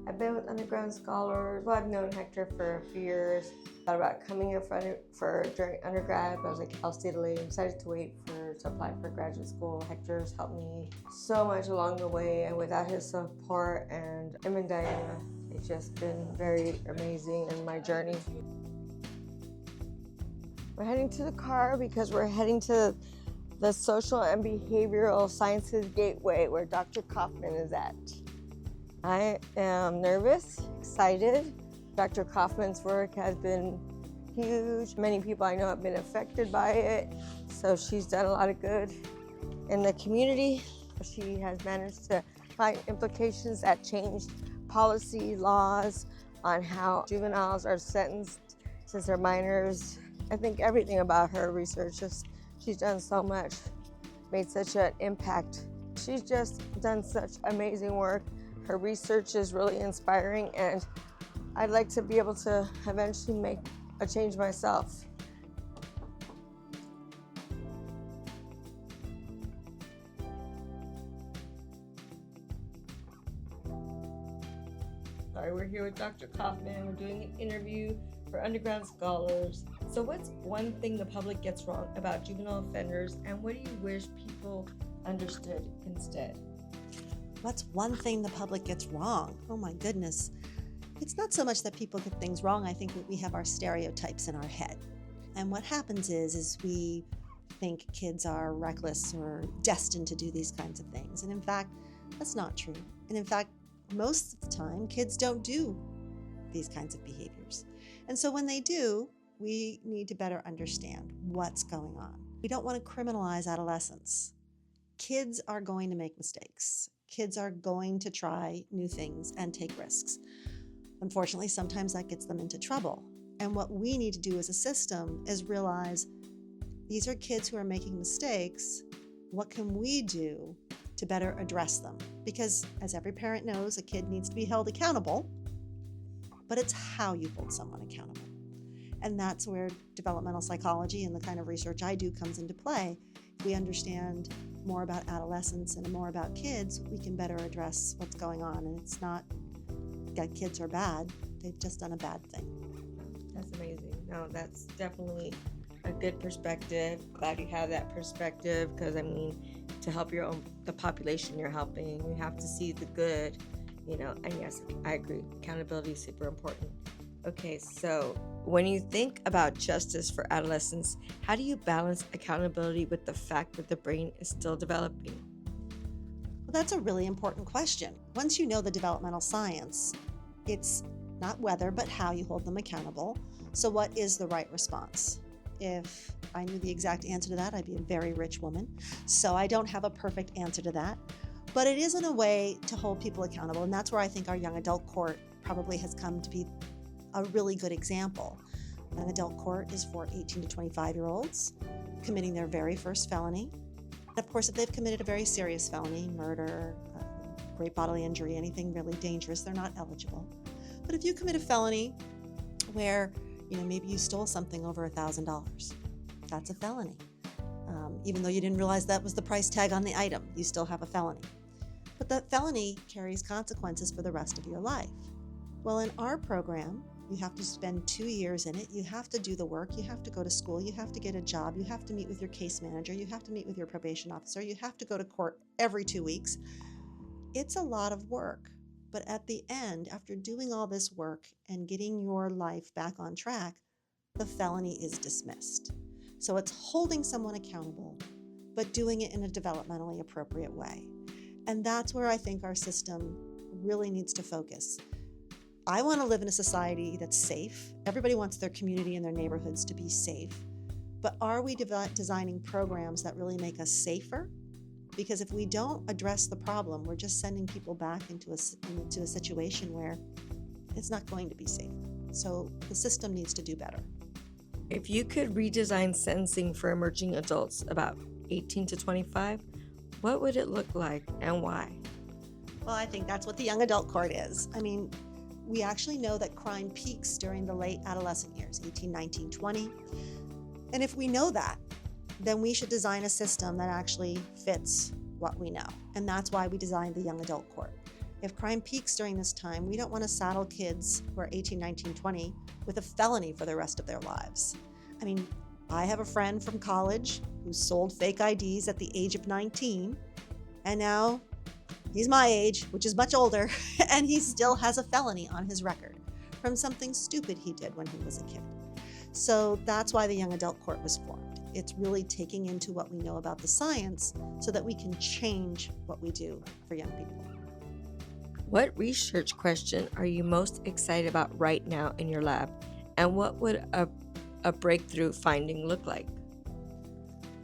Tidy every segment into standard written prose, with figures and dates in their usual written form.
I've been with underground scholars. Well, I've known Hector for a few years. Thought about coming in for during undergrad, but I was like, I'll stay late. I decided to wait to apply for graduate school. Hector's helped me so much along the way, and without his support and him and Diana, it's just been very amazing in my journey. We're heading to the car because we're heading to the Social and Behavioral Sciences Gateway where Dr. Cauffman is at. I am nervous, excited. Dr. Cauffman's work has been huge. Many people I know have been affected by it. So she's done a lot of good in the community. She has managed to find implications that changed policy, laws on how juveniles are sentenced since they're minors. I think everything about her research, she's done so much, made such an impact. She's just done such amazing work. Her research is really inspiring, and I'd like to be able to eventually make a change myself. Sorry, we're here with Dr. Cauffman. We're doing an interview for underground scholars. So what's one thing the public gets wrong about juvenile offenders, and what do you wish people understood instead? What's one thing the public gets wrong? Oh my goodness. It's not so much that people get things wrong. I think that we have our stereotypes in our head. And what happens is we think kids are reckless or destined to do these kinds of things. And in fact, that's not true. And in fact, most of the time, kids don't do these kinds of behaviors. And so when they do, we need to better understand what's going on. We don't want to criminalize adolescence. Kids are going to make mistakes. Kids are going to try new things and take risks. Unfortunately, sometimes that gets them into trouble. And what we need to do as a system is realize these are kids who are making mistakes. What can we do to better address them? Because as every parent knows, a kid needs to be held accountable, but it's how you hold someone accountable. And that's where developmental psychology and the kind of research I do comes into play. If we understand more about adolescents and more about kids, we can better address what's going on. And it's not that kids are bad, they've just done a bad thing. That's amazing. No, that's definitely a good perspective. Glad you have that perspective, because I mean, to help the population you're helping, you have to see the good, and yes, I agree. Accountability is super important. Okay, so when you think about justice for adolescents, how do you balance accountability with the fact that the brain is still developing? Well, that's a really important question. Once you know the developmental science, it's not whether, but how you hold them accountable. So what is the right response? If I knew the exact answer to that, I'd be a very rich woman. So I don't have a perfect answer to that. But it isn't a way to hold people accountable. And that's where I think our young adult court probably has come to be a really good example. An adult court is for 18 to 25-year-olds committing their very first felony. And of course, if they've committed a very serious felony, murder, great bodily injury, anything really dangerous, they're not eligible. But if you commit a felony where maybe you stole something over $1,000, that's a felony. Even though you didn't realize that was the price tag on the item, you still have a felony. But that felony carries consequences for the rest of your life. Well, in our program, you have to spend 2 years in it. You have to do the work. You have to go to school. You have to get a job. You have to meet with your case manager. You have to meet with your probation officer. You have to go to court every 2 weeks. It's a lot of work. But at the end, after doing all this work and getting your life back on track, the felony is dismissed. So it's holding someone accountable, but doing it in a developmentally appropriate way. And that's where I think our system really needs to focus. I want to live in a society that's safe. Everybody wants their community and their neighborhoods to be safe. But are we designing programs that really make us safer? Because if we don't address the problem, we're just sending people back into a situation where it's not going to be safe. So the system needs to do better. If you could redesign sentencing for emerging adults about 18 to 25, what would it look like and why? Well, I think that's what the young adult court is. I mean, we actually know that crime peaks during the late adolescent years, 18, 19, 20. And if we know that, then we should design a system that actually fits what we know. And that's why we designed the young adult court. If crime peaks during this time, we don't want to saddle kids who are 18, 19, 20 with a felony for the rest of their lives. I mean, I have a friend from college who sold fake IDs at the age of 19, and now he's my age, which is much older, and he still has a felony on his record from something stupid he did when he was a kid. So that's why the Young Adult Court was formed. It's really taking into what we know about the science so that we can change what we do for young people. What research question are you most excited about right now in your lab? And what would a breakthrough finding look like?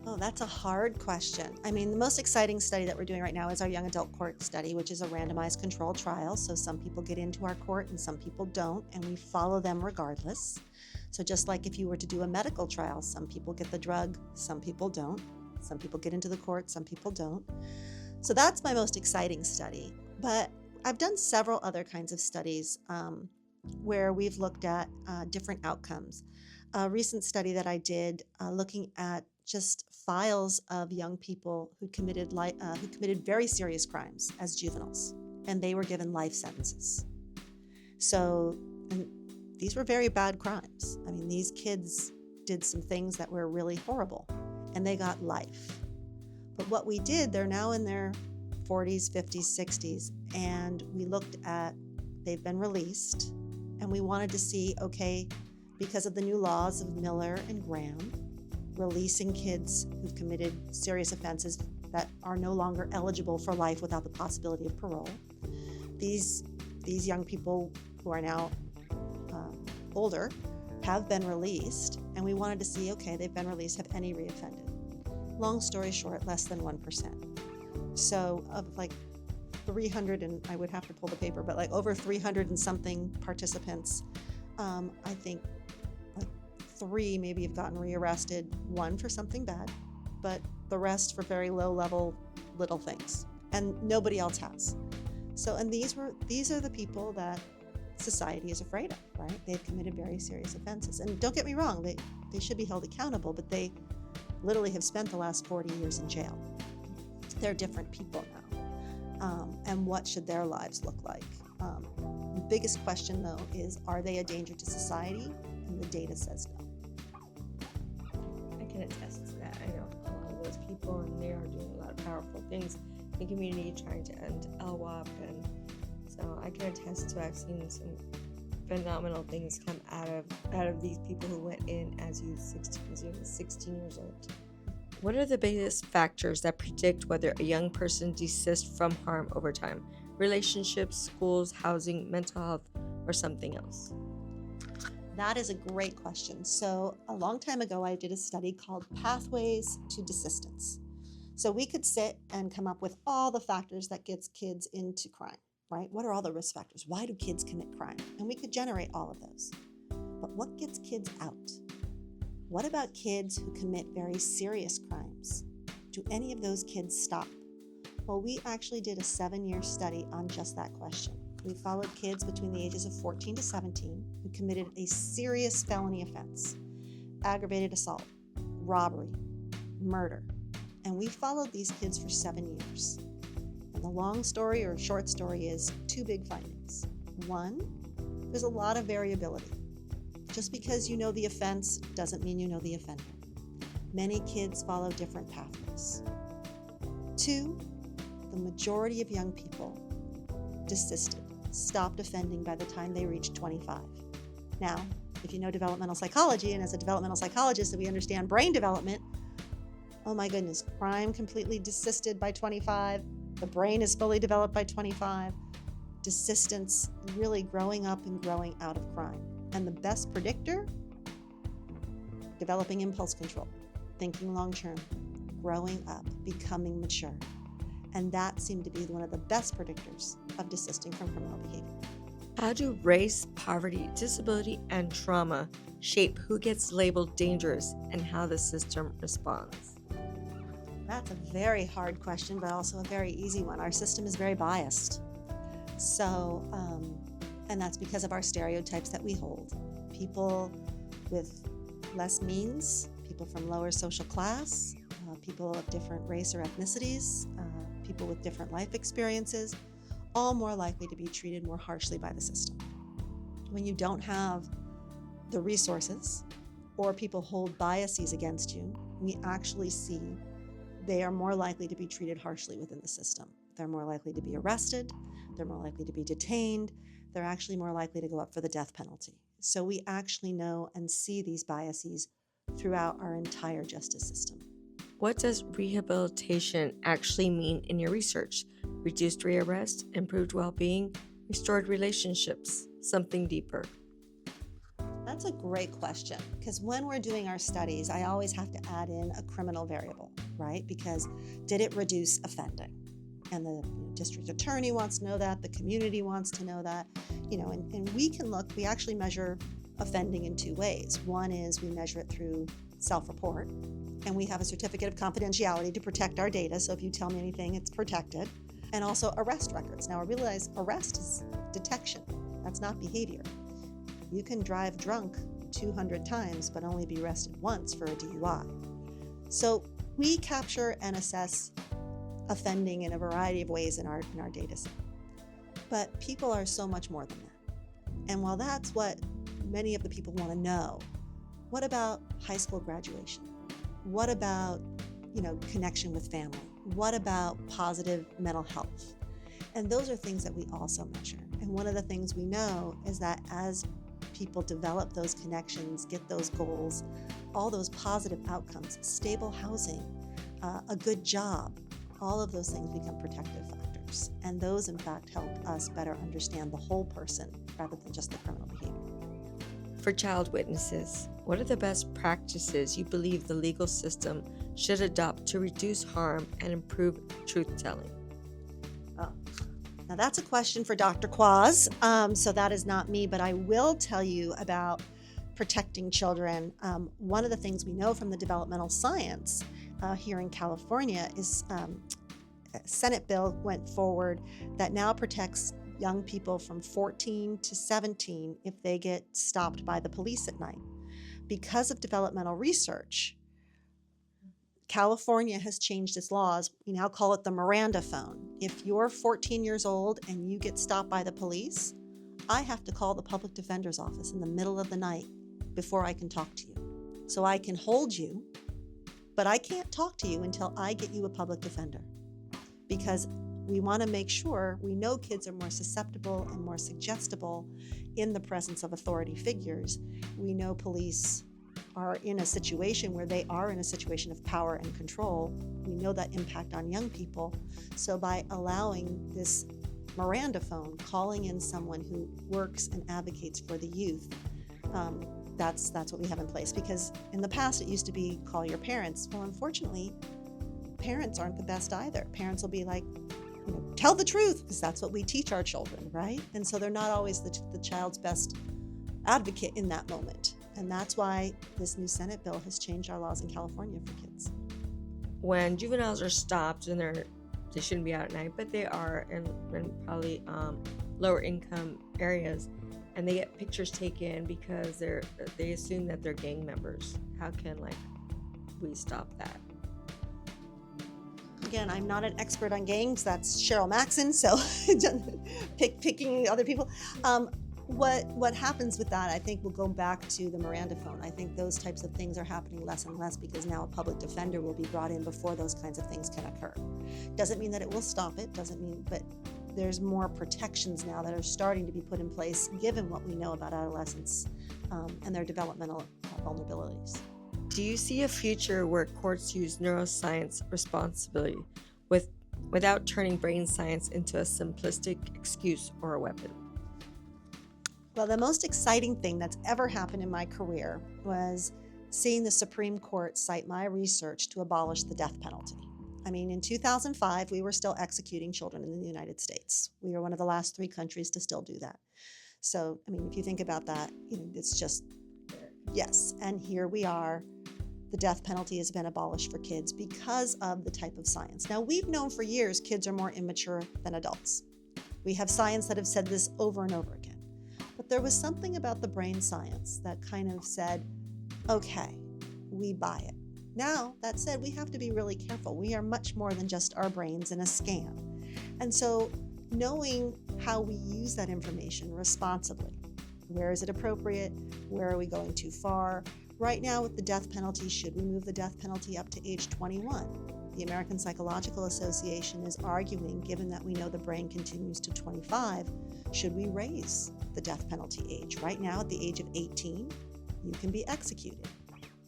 Oh, that's a hard question. I mean, the most exciting study that we're doing right now is our Young Adult Court study, which is a randomized controlled trial. So some people get into our court and some people don't, and we follow them regardless. So just like if you were to do a medical trial, some people get the drug, some people don't. Some people get into the court, some people don't. So that's my most exciting study. But I've done several other kinds of studies where we've looked at different outcomes. A recent study that I did looking at just files of young people who committed very serious crimes as juveniles, and they were given life sentences. So, and these were very bad crimes. I mean, these kids did some things that were really horrible, and they got life. But what we did, they're now in their 40s, 50s, 60s, and we looked at, they've been released, and we wanted to see, okay, because of the new laws of Miller and Graham, releasing kids who've committed serious offenses that are no longer eligible for life without the possibility of parole. These young people who are now older have been released, and we wanted to see, okay, they've been released, have any reoffended? Long story short, less than 1%. So of like 300, and I would have to pull the paper, but like over 300 and something participants, I think like 3 maybe have gotten rearrested, 1 for something bad, but the rest for very low level little things, and nobody else has. So, and these are the people that society is afraid of, right? They've committed very serious offenses, and don't get me wrong, they should be held accountable, but they literally have spent the last 40 years in jail. They're different people now, and what should their lives look like? The biggest question, though, is, are they a danger to society? And the data says no. I can attest to that. I know a lot of those people, and they are doing a lot of powerful things in the community, trying to end LWOP, and so I can attest to, I've seen some phenomenal things come out of these people who went in as youth, 16 years old. What are the biggest factors that predict whether a young person desists from harm over time? Relationships, schools, housing, mental health, or something else? That is a great question. So a long time ago, I did a study called Pathways to Desistance. So we could sit and come up with all the factors that gets kids into crime, right? What are all the risk factors? Why do kids commit crime? And we could generate all of those. But what gets kids out? What about kids who commit very serious crimes? Do any of those kids stop? Well, we actually did a 7-year study on just that question. We followed kids between the ages of 14 to 17 who committed a serious felony offense, aggravated assault, robbery, murder. And we followed these kids for 7 years. And the long story or short story is 2 big findings. 1, there's a lot of variability. Just because you know the offense doesn't mean you know the offender. Many kids follow different pathways. 2, the majority of young people desisted, stopped offending by the time they reached 25. Now, if you know developmental psychology, and as a developmental psychologist, we understand brain development, oh my goodness, crime completely desisted by 25, the brain is fully developed by 25, desistance, really growing up and growing out of crime. And the best predictor, developing impulse control, thinking long-term, growing up, becoming mature. And that seemed to be one of the best predictors of desisting from criminal behavior. How do race, poverty, disability, and trauma shape who gets labeled dangerous and how the system responds? That's a very hard question, but also a very easy one. Our system is very biased. So, and that's because of our stereotypes that we hold. People with less means, people from lower social class, people of different race or ethnicities, people with different life experiences, all more likely to be treated more harshly by the system. When you don't have the resources or people hold biases against you, we actually see they are more likely to be treated harshly within the system. They're more likely to be arrested, they're more likely to be detained, they're actually more likely to go up for the death penalty. So we actually know and see these biases throughout our entire justice system. What does rehabilitation actually mean in your research? Reduced rearrest, improved well-being, restored relationships, something deeper? That's a great question, because when we're doing our studies, I always have to add in a criminal variable, right? Because did it reduce offending? And the district attorney wants to know that, the community wants to know that, and we can look, we actually measure offending in two ways. One is we measure it through self-report, and we have a certificate of confidentiality to protect our data, so if you tell me anything, it's protected. And also arrest records. Now I realize arrest is detection, that's not behavior. You can drive drunk 200 times but only be arrested once for a DUI. So we capture and assess offending in a variety of ways in our data set. But people are so much more than that. And while that's what many of the people want to know, what about high school graduation? What about, connection with family? What about positive mental health? And those are things that we also measure. And one of the things we know is that as people develop those connections, get those goals, all those positive outcomes, stable housing, a good job, all of those things become protective factors. And those, in fact, help us better understand the whole person rather than just the criminal behavior. For child witnesses, what are the best practices you believe the legal system should adopt to reduce harm and improve truth-telling? Now that's a question for Dr. Quaz, so that is not me, but I will tell you about protecting children. One of the things we know from the developmental science here in California is a Senate bill went forward that now protects young people from 14 to 17 if they get stopped by the police at night. Because of developmental research, California has changed its laws. We now call it the Miranda phone. If you're 14 years old and you get stopped by the police, I have to call the public defender's office in the middle of the night before I can talk to you. So I can hold you, but I can't talk to you until I get you a public defender. Because we want to make sure we know kids are more susceptible and more suggestible in the presence of authority figures. We know police are in a situation where they are in a situation of power and control. We know that impact on young people. So by allowing this Miranda phone, calling in someone who works and advocates for the youth, that's what we have in place. Because in the past it used to be call your parents. Well, unfortunately, parents aren't the best either. Parents will be like, tell the truth, because that's what we teach our children, right? And so they're not always the child's best advocate in that moment. And that's why this new Senate bill has changed our laws in California for kids. When juveniles are stopped and they shouldn't be out at night, but they are in probably lower income areas, and they get pictures taken because they assume that they're gang members. How can we stop that? Again, I'm not an expert on gangs. That's Cheryl Maxon, so picking other people. What happens with that, I think we'll go back to the Miranda phone. I think those types of things are happening less and less because now a public defender will be brought in before those kinds of things can occur. Doesn't mean that it will stop it, but there's more protections now that are starting to be put in place given what we know about adolescents and their developmental vulnerabilities. Do you see a future where courts use neuroscience responsibility without turning brain science into a simplistic excuse or a weapon? Well, the most exciting thing that's ever happened in my career was seeing the Supreme Court cite my research to abolish the death penalty. I mean, in 2005, we were still executing children in the United States. We were one of the last 3 countries to still do that. So, I mean, if you think about that, it's just, yes. And here we are. The death penalty has been abolished for kids because of the type of science. Now, we've known for years kids are more immature than adults. We have science that have said this over and over again. But there was something about the brain science that kind of said, okay, we buy it. Now, that said, we have to be really careful. We are much more than just our brains in a scan. And so knowing how we use that information responsibly. Where is it appropriate? Where are we going too far? Right now with the death penalty, should we move the death penalty up to age 21? The American Psychological Association is arguing, given that we know the brain continues to 25, should we raise the death penalty age? Right now, at the age of 18, you can be executed.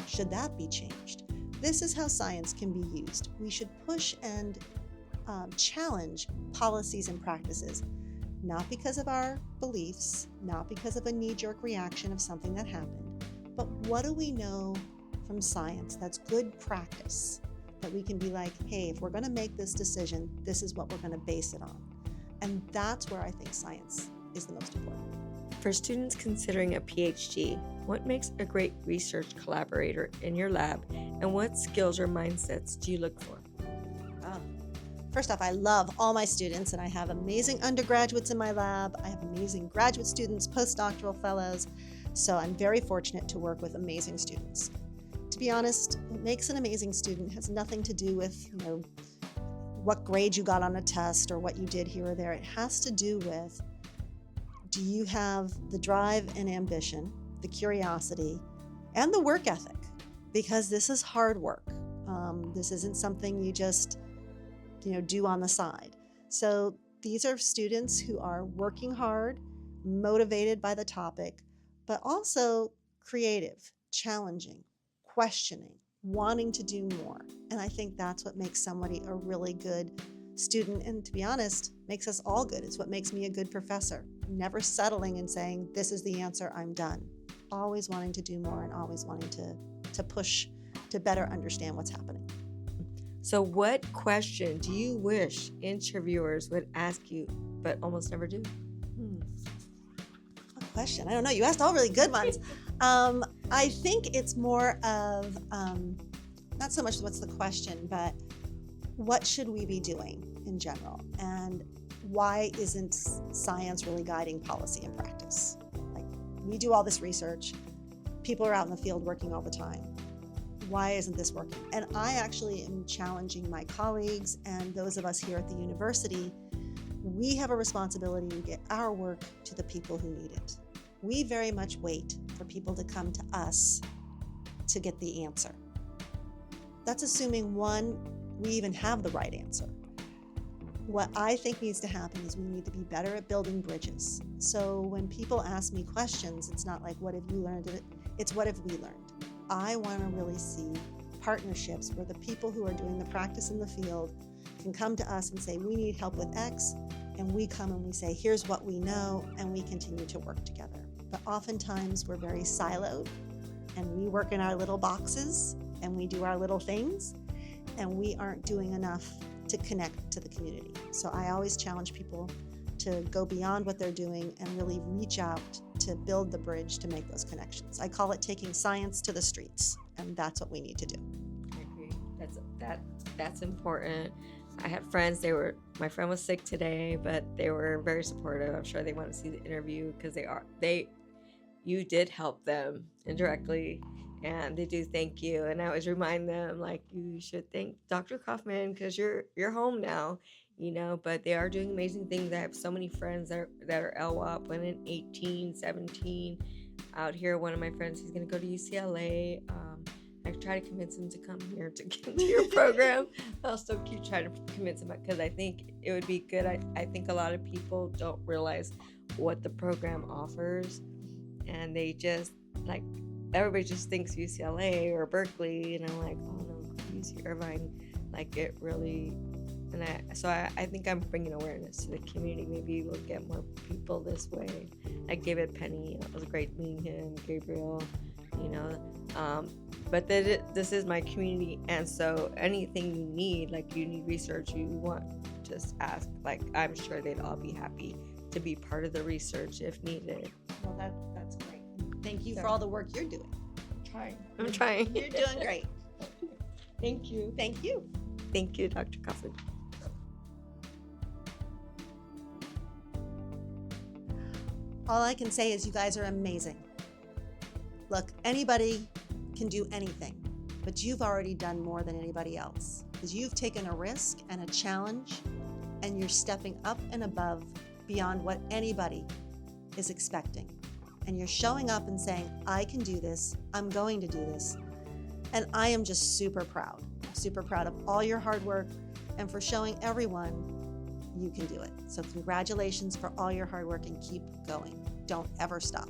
Should that be changed? This is how science can be used. We should push and challenge policies and practices, not because of our beliefs, not because of a knee-jerk reaction of something that happened, but what do we know from science that's good practice that we can be like, hey, if we're going to make this decision, this is what we're going to base it on. And that's where I think science is the most important. For students considering a PhD, what makes a great research collaborator in your lab, and what skills or mindsets do you look for? First off, I love all my students, and I have amazing undergraduates in my lab. I have amazing graduate students, postdoctoral fellows, so I'm very fortunate to work with amazing students. To be honest, what makes an amazing student has nothing to do with, what grade you got on a test or what you did here or there. It has to do with, do you have the drive and ambition, the curiosity, and the work ethic? Because this is hard work. This isn't something you just do on the side. So these are students who are working hard, motivated by the topic, but also creative, challenging, questioning, wanting to do more. And I think that's what makes somebody a really good student, and to be honest, makes us all good. It's what makes me a good professor. Never settling and saying, this is the answer, I'm done. Always wanting to do more and always wanting to push to better understand what's happening. So what question do you wish interviewers would ask you, but almost never do? What question? I don't know. You asked all really good ones. I think it's more of, not so much what's the question, but what should we be doing in general? And why isn't science really guiding policy and practice? Like, we do all this research. People are out in the field working all the time. Why isn't this working? And I actually am challenging my colleagues and those of us here at the university. We have a responsibility to get our work to the people who need it. We very much wait for people to come to us to get the answer. That's assuming, one, we even have the right answer. What I think needs to happen is we need to be better at building bridges. So when people ask me questions, it's not like, what have you learned? It's what have we learned? I want to really see partnerships where the people who are doing the practice in the field can come to us and say, we need help with X, and we come and we say, here's what we know, and we continue to work together. But oftentimes we're very siloed, and we work in our little boxes, and we do our little things, and we aren't doing enough to connect to the community. So I always challenge people to go beyond what they're doing and really reach out to build the bridge to make those connections. I call it taking science to the streets, and that's what we need to do. I agree. That's important. I had friends, my friend was sick today, but they were very supportive. I'm sure they want to see the interview because you did help them indirectly, and they do thank you. And I always remind them, like, you should thank Dr. Cauffman because you're home now, but they are doing amazing things. I have so many friends that are LWAP, one in 18, 17 out here. One of my friends, he's going to go to UCLA. I try to convince him to come here to get into your program. I'll still keep trying to convince him because I think it would be good. I think a lot of people don't realize what the program offers, and they just, like, everybody just thinks UCLA or Berkeley, and I'm like, oh no, UC Irvine, like, it really. And I think I'm bringing awareness to the community. Maybe we'll get more people this way. Like David Penny, it was great meeting him, Gabriel, but this is my community, and so anything you need, like you need research, you want, just ask. Like, I'm sure they'd all be happy to be part of the research if needed. Well, that's great. Thank you for all the work you're doing. I'm trying. You're doing great. Thank you. Thank you. Thank you, Dr. Cauffman. All I can say is you guys are amazing. Look, anybody can do anything, but you've already done more than anybody else because you've taken a risk and a challenge and you're stepping up and above beyond what anybody is expecting. And you're showing up and saying, I can do this, I'm going to do this. And I am just super proud of all your hard work and for showing everyone you can do it. So congratulations for all your hard work and keep going. Don't ever stop.